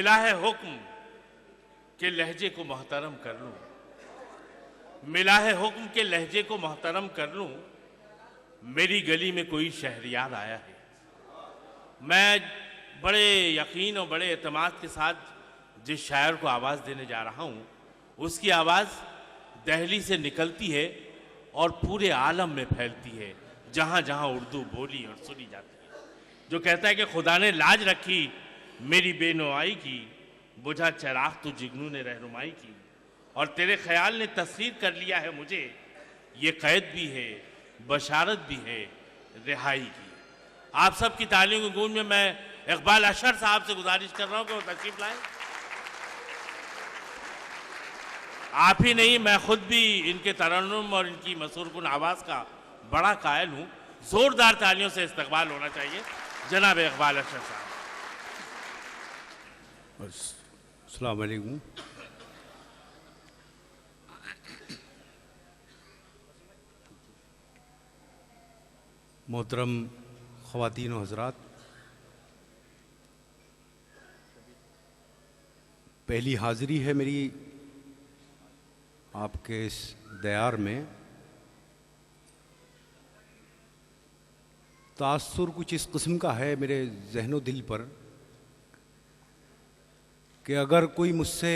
मिला है हुक्म के लहजे को मोहतरम कर लूं, मिला है हुक्म के लहजे को मोहतरम कर लूं। मेरी गली में कोई शहरियार आया है। मैं बड़े यकीन और बड़े एतमाद के साथ जिस शायर को आवाज़ देने जा रहा हूं, उसकी आवाज़ दिल्ली से निकलती है और पूरे आलम में फैलती है, जहां जहां उर्दू बोली और सुनी जाती है। जो कहता है कि खुदा ने लाज रखी मेरी बेनुआई की, बुझा चिराग तो जिगनू ने रहनुमाई की, और तेरे ख्याल ने तस्खीर कर लिया है मुझे। ये कैद भी है, बशारत भी है रिहाई की। आप सब की तालियों की गूंज में मैं इकबाल अशर साहब से गुजारिश कर रहा हूं कि वो तशरीफ लाएं। आप ही नहीं, मैं खुद भी इनके तरन्नुम और इनकी मसूरकुन आवाज़ का बड़ा कायल हूं। जोरदार तालियों से इस्तकबाल होना चाहिए जनाब इकबाल अशर साहब। अस्सलाम वालेकुम। मोहतरम ख़वातीन और हज़रात, पहली हाज़िरी है मेरी आपके इस दयार में। तासुर कुछ इस किस्म का है मेरे ज़हनो दिल पर कि अगर कोई मुझसे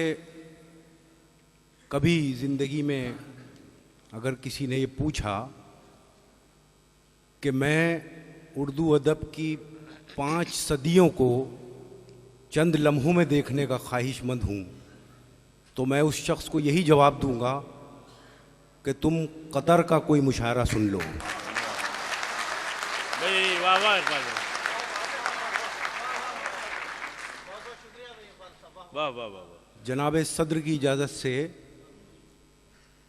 कभी ज़िंदगी में अगर किसी ने ये पूछा कि मैं उर्दू अदब की 5 सदियों को चंद लम्हों में देखने का ख्वाहिशमंद हूँ, तो मैं उस शख्स को यही जवाब दूंगा कि तुम कतर का कोई मुशायरा सुन लो। वाह वाह वाह वाह वाह। जनाब सदर की इजाज़त से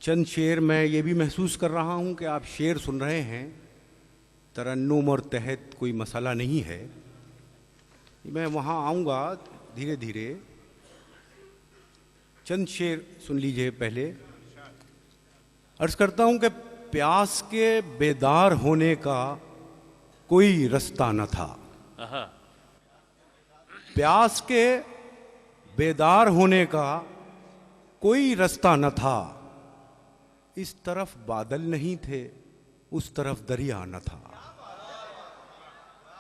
चंद शेर मैं ये भी महसूस कर रहा हूँ कि आप शेर सुन रहे हैं, तरन्नुम और तहत कोई मसला नहीं है। मैं वहाँ आऊँगा धीरे धीरे। चंद शेर सुन लीजिए। पहले अर्ज़ करता हूँ कि प्यास के बेदार होने का कोई रास्ता न था। प्यास के बेदार होने का कोई रास्ता न था। इस तरफ बादल नहीं थे, उस तरफ दरिया न था।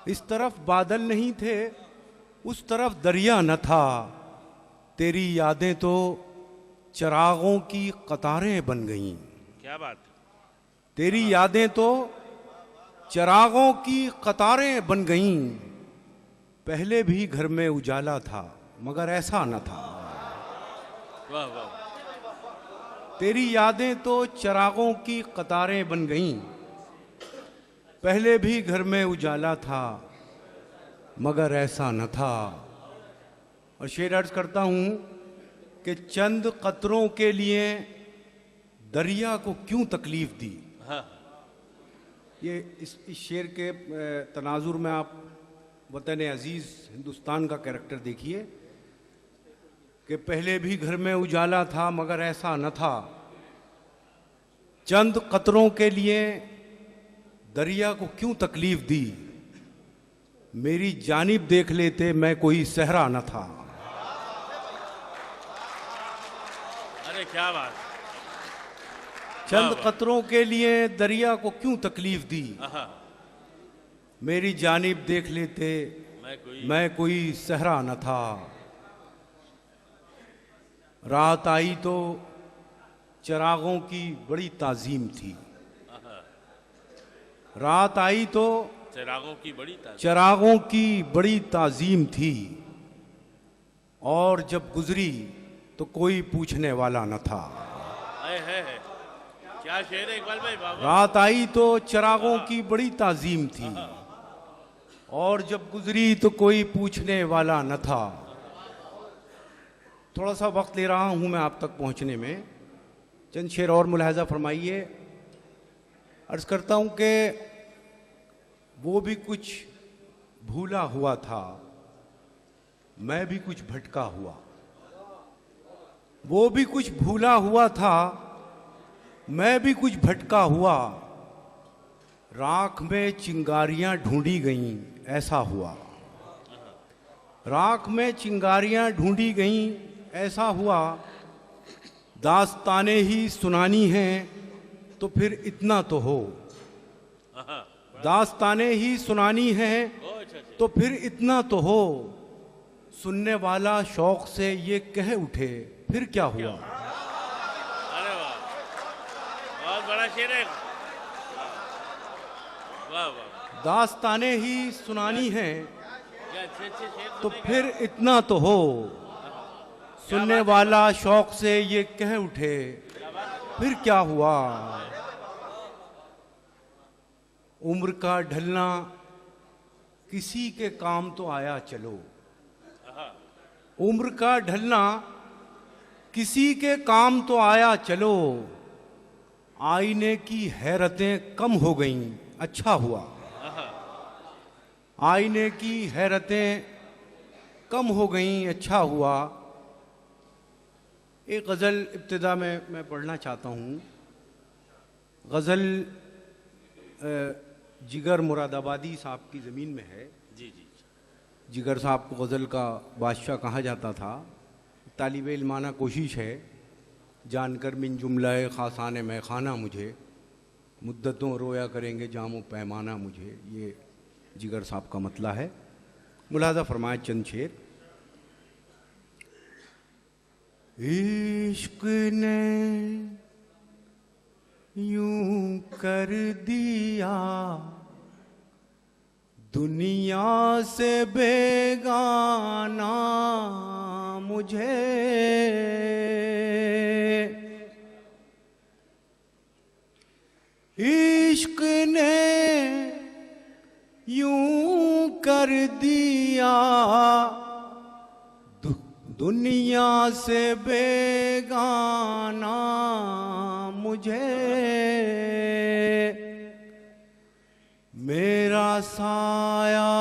इस तरफ बादल नहीं थे, उस तरफ दरिया न था। तेरी यादें तो चिरागों की कतारें बन गईं। क्या बात। तेरी यादें तो चिरागों की कतारें बन गईं। पहले भी घर में उजाला था मगर ऐसा न था। वाह वाह। तेरी यादें तो चिरागों की कतारें बन गईं। पहले भी घर में उजाला था मगर ऐसा न था। और शेर अर्ज करता हूँ कि चंद कतरों के लिए दरिया को क्यों तकलीफ दी। हाँ। ये इस शेर के तनाजुर में आप वतन अजीज़ हिंदुस्तान का कैरेक्टर देखिए कि पहले भी घर में उजाला था मगर ऐसा न था। चंद कतरों के लिए दरिया को क्यों तकलीफ दी। मेरी जानिब देख लेते मैं कोई सहरा न था। अरे क्या बात। चंद कतरों के लिए दरिया को क्यों तकलीफ दी। मेरी जानिब देख लेते मैं कोई सहरा न था। रात आई तो चिरागों की बड़ी ताजीम थी। रात आई तो चिरागों की बड़ी ताजीम थी। और जब गुजरी तो कोई पूछने वाला न था। है। क्या शेर है इकबाल भाई। बाबा। रात आई तो चिरागों की बड़ी ताजीम थी और जब गुजरी तो कोई पूछने वाला न था। थोड़ा सा वक्त ले रहा हूं मैं आप तक पहुंचने में। चंद शेर और मुलाहजा फरमाइए। अर्ज करता हूं कि वो भी कुछ भूला हुआ था, मैं भी कुछ भटका हुआ। वो भी कुछ भूला हुआ था, मैं भी कुछ भटका हुआ। राख में चिंगारियां ढूंढी गईं, ऐसा हुआ। राख में चिंगारियां ढूंढी गईं, ऐसा हुआ दास्तानें ही सुनानी हैं तो फिर इतना तो हो। दास्तानें ही सुनानी हैं तो फिर इतना तो हो। सुनने वाला शौक से ये कह उठे फिर क्या हुआ। अरे वाह, बहुत बड़ा शेर है। वाह वाह, दास्तानें ही सुनानी हैं क्या अच्छे अच्छे शेर तो सुनेगा। फिर इतना तो हो। सुनने वाला शौक से ये कह उठे फिर क्या हुआ। उम्र का ढलना किसी के काम तो आया चलो। उम्र का ढलना किसी के काम तो आया चलो। आईने की हैरतें कम हो गईं, अच्छा हुआ। आईने की हैरतें कम हो गईं, अच्छा हुआ। एक गज़ल इब्तिदा में मैं पढ़ना चाहता हूँ। गज़ल जिगर मुरादाबादी साहब की ज़मीन में है। जी जी, जिगर साहब को गज़ल का बादशाह कहा जाता था। तालिब इल्माना कोशिश है जानकर मिन जुमलाए खासाने में खाना मुझे, मुद्दतों रोया करेंगे जामो पैमाना मुझे, ये जिगर साहब का मतला है। मुलाजा फरमाए चंद शेर। इश्क ने यूं कर दिया दुनिया से बेगाना मुझे। इश्क ने यूं कर दिया दुनिया से बेगाना मुझे। मेरा साया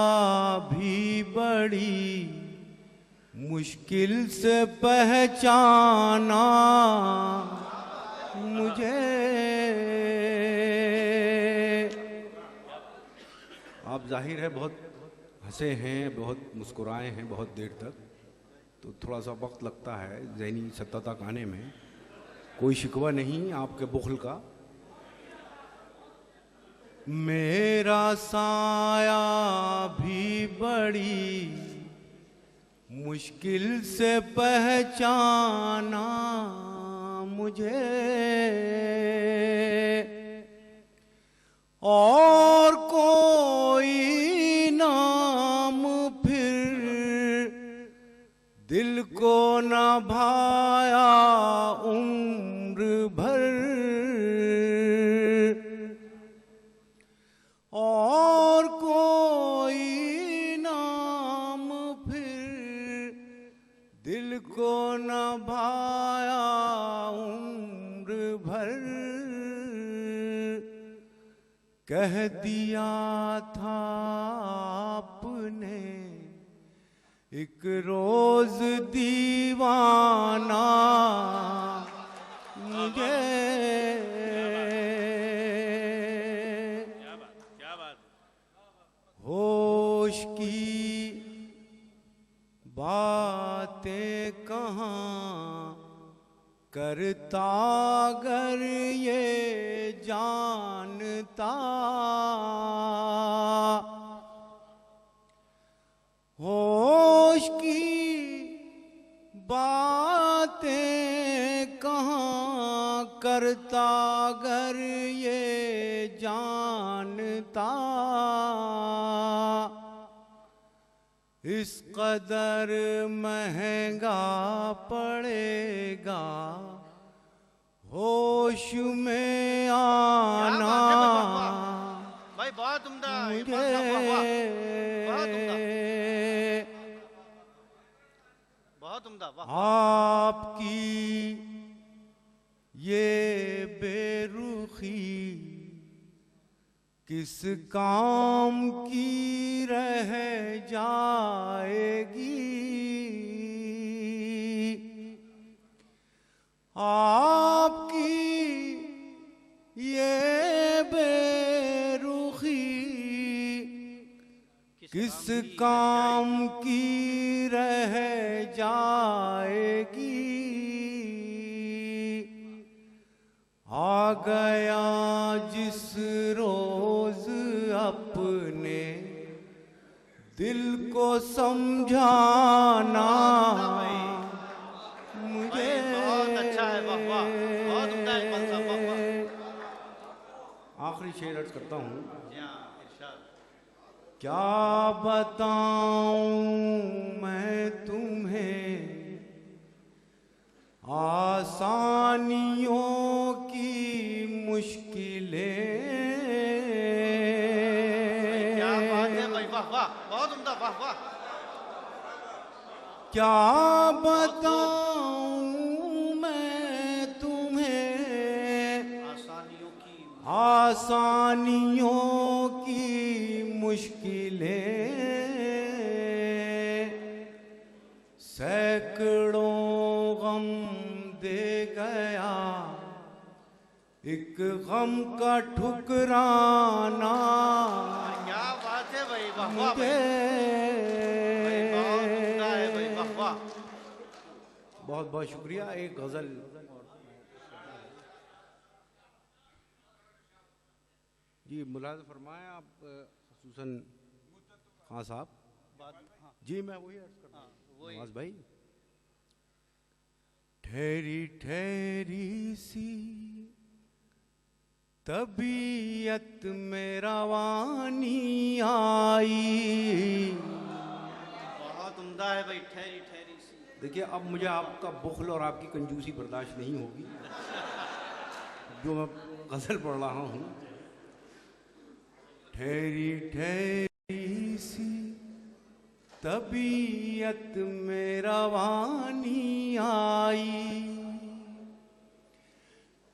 भी बड़ी मुश्किल से पहचाना मुझे। आप जाहिर है बहुत हंसे हैं, बहुत मुस्कुराए हैं बहुत देर तक, तो थोड़ा सा वक्त लगता है ज़हनी सत्ता तक आने में। कोई शिकवा नहीं आपके बुख्ल का। मेरा साया भी बड़ी मुश्किल से पहचाना मुझे। और कोई नाम फिर दिल को न भाया उम्र भर। और कोई नाम फिर दिल को न भाया उम्र भर। कह दिया था आपने एक रोज दीवाना मुझे। क्या बात। होश की बातें कहाँ करता अगर ये जानता। होश की बातें कहाँ करता अगर ये जानता। इस कदर महंगा पड़ेगा होश में आना भाई बहुत उम्दा, मुझे। बहुत उम्दा, वाह। आपकी ये बेरुखी किस काम की रह जाएगी। आपकी ये बेरुखी किस काम की रह जाएगी। आ गया जिस रोज अपने दिल को समझाना मुझे। बहुत अच्छा है, वाह वाह, बहुत उम्दा है इकबाल साहब, वाह वाह। आखिरी शेर अर्ज करता हूँ। जी हाँ, इरशाद। क्या बताऊं मैं तुम्हें आसानियों की मुश्किलें। क्या बात है भाई, वाह वाह, बहुत उम्दा, वाह वाह। क्या बताऊं मैं तुम्हें आसानियों की मुश्किलें। सैकड़ों गम दे गया एक गम का ठुकराना क्या बात है भाई, वाह वाह मुझे। भाई, बहुत उम्दा है भाई, वाह वाह। बहुत बहुत शुक्रिया। एक गजल जी मुलाज़ फरमाएं आप खसूसन खां साहब। जी मैं वही अर्ज करता हूँ नवाज भाई। ठहरी ठहरी सी तबीयत में रवानी आई। बहुत उम्दा है भाई, ठहरी ठहरी सी। देखिए अब मुझे आपका बुखल और आपकी कंजूसी बर्दाश्त नहीं होगी जो मैं गजल पढ़ रहा हूँ। ठहरी ठहरी सी तबीयत में रवानी आई।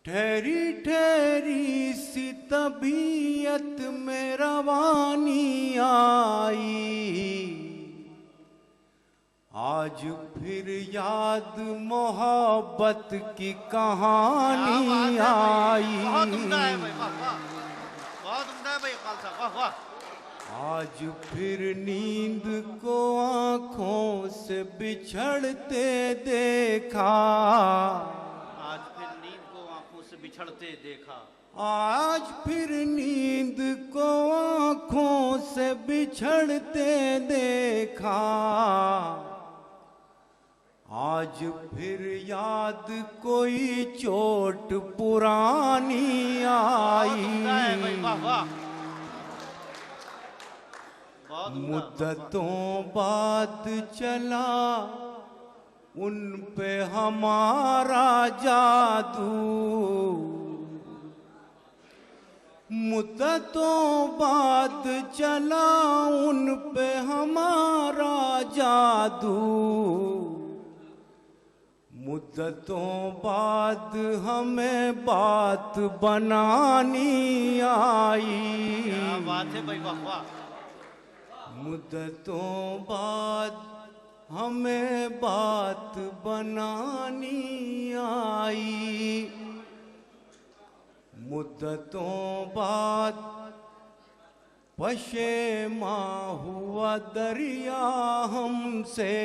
ठहरी ठहरी सी तबीयत में रवानी आई। आज फिर याद मोहब्बत की कहानी आई। बहुत उम्दा है भाई, वाह वाह, बहुत उम्दा है भाई इकबाल साहब, वाह वाह। आज फिर नींद को आंखों से बिछड़ते देखा। आज फिर नींद को आंखों से बिछड़ते देखा। आज फिर नींद को आंखों से बिछड़ते देखा। आज फिर याद कोई चोट पुरानी आई। मुद्दतों बाद चला उन पे हमारा जादू। मुद्दतों बाद चला उन पे हमारा जादू। मुद्दतों बाद हमें बात बनानी आई। क्या बात है भाई, वाह वाह। मुद्दतों बाद हमें बात बनानी आई। मुद्दतों बाद पशेमा हुआ दरिया हमसे।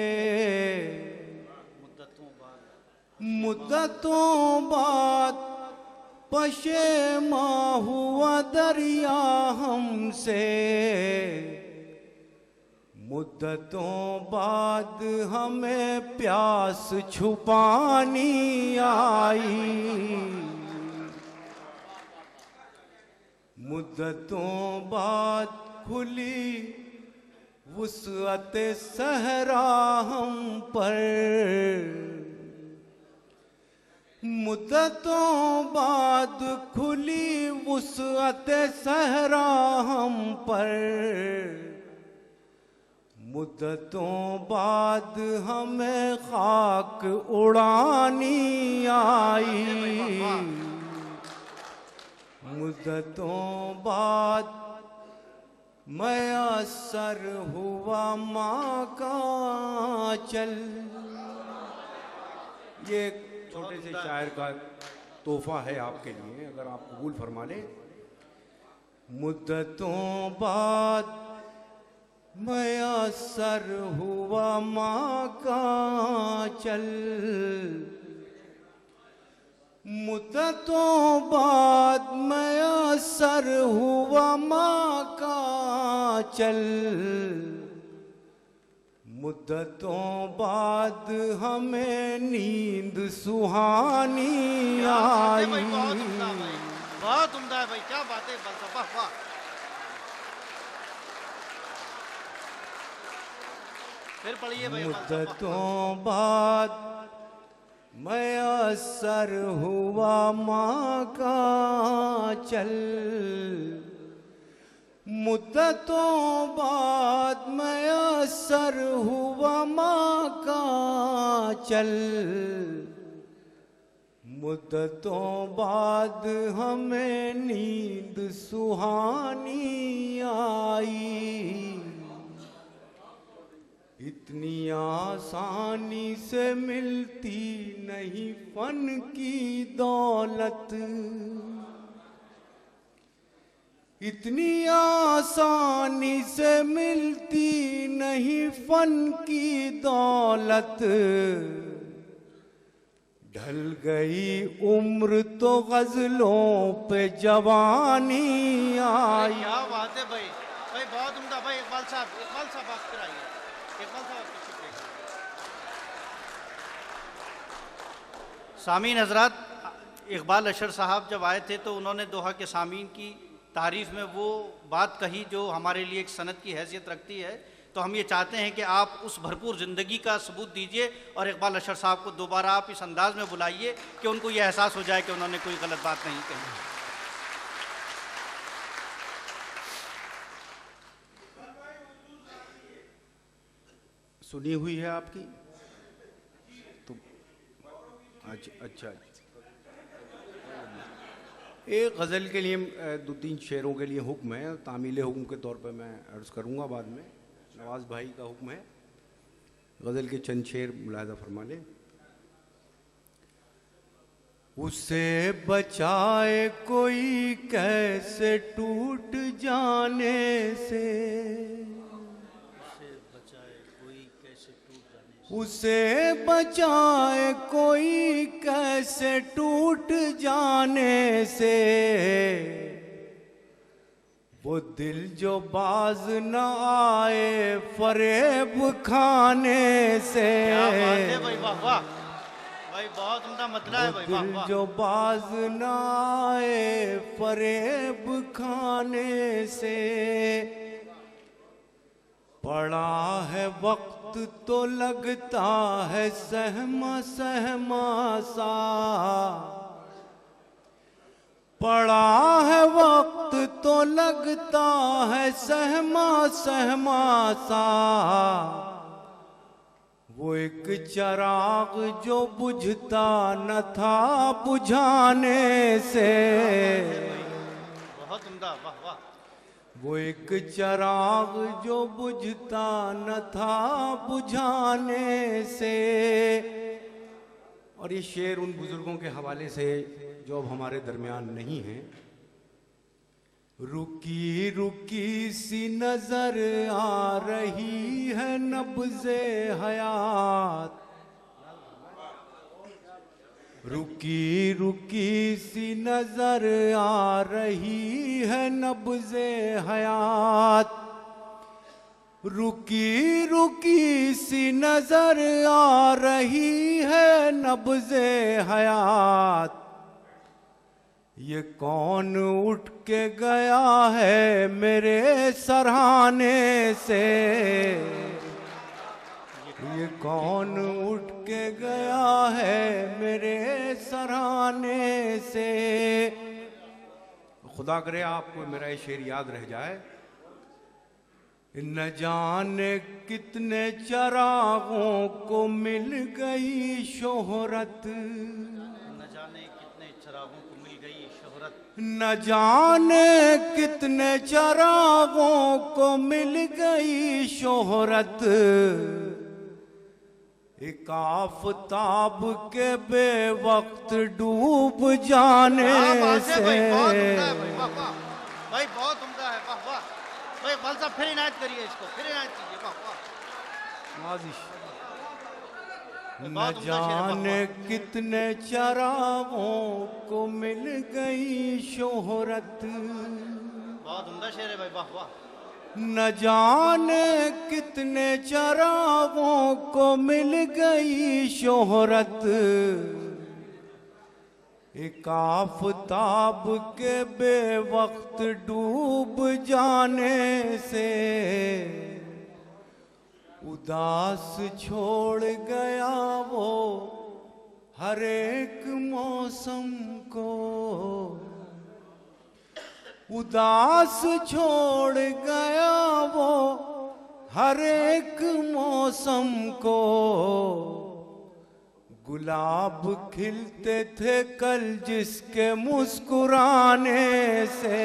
मुद्दतों बाद पशेमा हुआ दरिया हमसे। मुद्दतों बाद हमें प्यास छुपानी आई। मुद्दतों बाद खुली वुसअत सहरा हम पर। मुद्दतों बाद खुली वुसअत सहरा हम पर। मुद्दतों बाद हमें खाक उड़ानी आई। मुद्दतों बाद मयसर हुआ माँ का चल। ये छोटे से शायर का तोहफा है आपके लिए, अगर आप कबूल फरमा लें। मुद्दतों बाद मयसर हुआ माँ का चल, मुद्दतों बाद मयसर हुआ माँ का चल, मुद्दतों बाद हमें नींद सुहानी आई। भाई बहुत उम्दा भाई, बहुत उम्दा है भाई, क्या बात है फलसफा, वाह। फिर पढ़िए भाई। मुद्दतों बाद मयसर हुआ माँ का चल, मुद्दतों बाद मयसर हुआ माँ का चल, मुद्दतों बाद हमें नींद सुहानी आई। इतनी आसानी से मिलती नहीं फन की दौलत, इतनी आसानी से मिलती नहीं फन की दौलत, ढल गई उम्र तो गजलों पे जवानी आई। क्या बात है भाई, भाई बहुत उम्दा भाई। इकबाल साहब आप फिर आइए। इकबाल साहब सामीन हजरात, इकबाल अशर साहब जब आए थे तो उन्होंने दोहा के सामीन की तारीफ में वो बात कही जो हमारे लिए एक सनद की हैसियत रखती है। तो हम ये चाहते हैं कि आप उस भरपूर ज़िंदगी का सबूत दीजिए और इकबाल अशर साहब को दोबारा आप इस अंदाज में बुलाइए कि उनको ये एहसास हो जाए कि उन्होंने कोई गलत बात नहीं कही। सुनी हुई है आपकी तो अच्छा। एक गज़ल के लिए दो तीन शेरों के लिए हुक्म है, तामील हुक्म के तौर पे मैं अर्ज़ करूँगा, बाद में नवाज़ भाई का हुक्म है। गज़ल के चंद शेर मुलाहिज़ा फरमा लें। उसे बचाए कोई कैसे टूट जाने से, उसे बचाए कोई कैसे टूट जाने से, वो दिल जो बाज न आए फरेब खाने से। क्या बात है भाई, वाह वाह भाई, बहुत उम्दा मतला है भाई, वाह दिल वाह। जो बाज न आए फरेब खाने से, पड़ा है वक्त तो लगता है सहमा सहमा सा, पड़ा है वक्त तो लगता है सहमा सहमा सा, वो एक चिराग जो बुझता न था बुझाने से। बहुत उम्दा, वाह वाह। वो एक चिराग जो बुझता न था बुझाने से। और ये शेर उन बुजुर्गों के हवाले से जो अब हमारे दरमियान नहीं हैं। रुकी रुकी सी नजर आ रही है नब्ज़े हयात, रुकी रुकी सी नजर आ रही है नब्ज़े हयात, रुकी रुकी सी नजर आ रही है नब्ज़े हयात। ये कौन उठ के गया है मेरे सराहने से, ये कौन उठ के गया है मेरे सराहने से। खुदा करे आपको मेरा ये शेर याद रह जाए। न जाने कितने चरागों को मिल गई शोहरत, न जाने कितने चरागों को मिल गई शोहरत, न जाने कितने चरागों को मिल गई शोहरत। एक आफताब के बेवक्त डूब जाने से। भाई बहुत उम्दा है भाई, वाह वाह भाई, बहुत उम्दा है, वाह वाह भाई, इकबाल साहब फिर इनायत करिए इसको, फिर इनायत कीजिए। वाह वाह, नाजिश। न बहुत उम्दा शेर है, वाह, जाने वाह। कितने चरागों को मिल गई शोहरत, बहुत उम्दा शेर है भाई, वाह वाह। न जाने कितने चरागों को मिल गई शोहरत, एक आफताब के बेवक्त डूब जाने से उदास छोड़ गया वो हर एक मौसम को, उदास छोड़ गया वो हर एक मौसम को। गुलाब खिलते थे कल जिसके मुस्कुराने से